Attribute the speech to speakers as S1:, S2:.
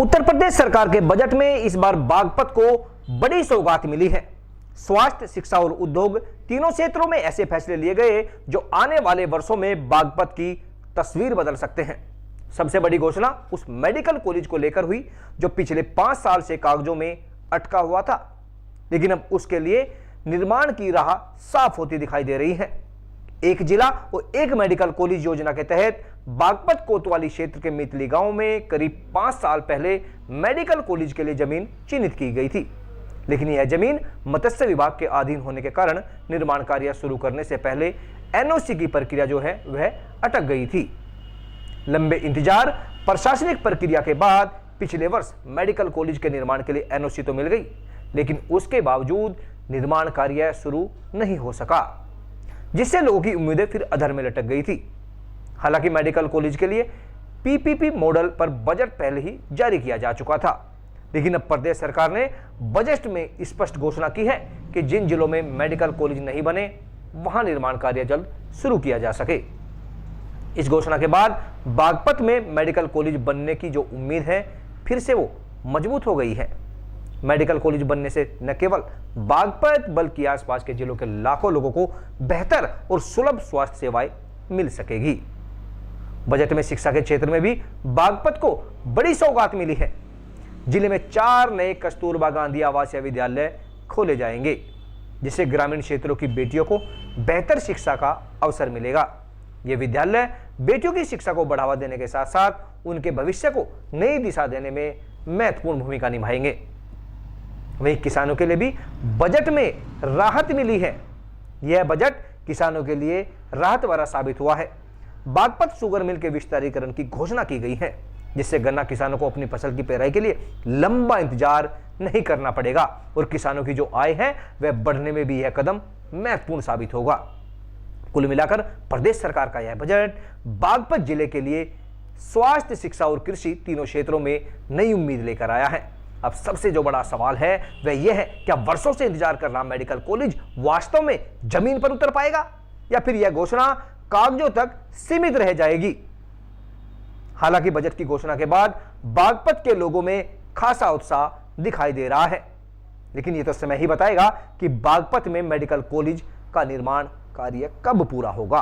S1: उत्तर प्रदेश सरकार के बजट में इस बार बागपत को बड़ी सौगात मिली है। स्वास्थ्य, शिक्षा और उद्योग तीनों क्षेत्रों में ऐसे फैसले लिए गए जो आने वाले वर्षों में बागपत की तस्वीर बदल सकते हैं। सबसे बड़ी घोषणा उस मेडिकल कॉलेज को लेकर हुई जो पिछले 5 साल से कागजों में अटका हुआ था, लेकिन अब उसके लिए निर्माण की राह साफ होती दिखाई दे रही है। एक जिला और एक मेडिकल कॉलेज योजना के तहत बागपत कोतवाली क्षेत्र के मितली गांव में करीब 5 साल पहले मेडिकल कॉलेज के लिए जमीन चिन्हित की गई थी, लेकिन यह जमीन मत्स्य विभाग के अधीन होने के कारण निर्माण कार्य शुरू करने से पहले एनओसी की प्रक्रिया जो है वह अटक गई थी। लंबे इंतजार, प्रशासनिक प्रक्रिया के बाद पिछले वर्ष मेडिकल कॉलेज के निर्माण के लिए एनओसी तो मिल गई, लेकिन उसके बावजूद निर्माण कार्य शुरू नहीं हो सका, जिससे लोगों की उम्मीदें फिर अधर में लटक गई थी। हालांकि मेडिकल कॉलेज के लिए पीपीपी मॉडल पर बजट पहले ही जारी किया जा चुका था, लेकिन अब प्रदेश सरकार ने बजट में स्पष्ट घोषणा की है कि जिन जिलों में मेडिकल कॉलेज नहीं बने वहां निर्माण कार्य जल्द शुरू किया जा सके। इस घोषणा के बाद बागपत में मेडिकल कॉलेज बनने की जो उम्मीद है फिर से वो मजबूत हो गई है। मेडिकल कॉलेज बनने से न केवल बागपत बल्कि आसपास के जिलों के लाखों लोगों को बेहतर और सुलभ स्वास्थ्य सेवाएं मिल सकेगी। बजट में शिक्षा के क्षेत्र में भी बागपत को बड़ी सौगात मिली है। जिले में 4 नए कस्तूरबा गांधी आवासीय विद्यालय खोले जाएंगे, जिससे ग्रामीण क्षेत्रों की बेटियों को बेहतर शिक्षा का अवसर मिलेगा। ये विद्यालय बेटियों की शिक्षा को बढ़ावा देने के साथ साथ उनके भविष्य को नई दिशा देने में महत्वपूर्ण भूमिका निभाएंगे। वहीं किसानों के लिए भी बजट में राहत मिली है। यह बजट किसानों के लिए राहत वाला साबित हुआ है। बागपत शुगर मिल के विस्तारीकरण की घोषणा की गई है, जिससे गन्ना किसानों को अपनी फसल की पेराई के लिए लंबा इंतजार नहीं करना पड़ेगा और किसानों की जो आय है वह बढ़ने में भी यह कदम महत्वपूर्ण साबित होगा। कुल मिलाकर प्रदेश सरकार का यह बजट बागपत जिले के लिए स्वास्थ्य, शिक्षा और कृषि तीनों क्षेत्रों में नई उम्मीद लेकर आया है। अब सबसे जो बड़ा सवाल है वह यह है, क्या वर्षों से इंतजार कर रहा मेडिकल कॉलेज वास्तव में जमीन पर उतर पाएगा या फिर यह घोषणा कागजों तक सीमित रह जाएगी। हालांकि बजट की घोषणा के बाद बागपत के लोगों में खासा उत्साह दिखाई दे रहा है, लेकिन यह तो समय ही बताएगा कि बागपत में मेडिकल कॉलेज का निर्माण कार्य कब पूरा होगा।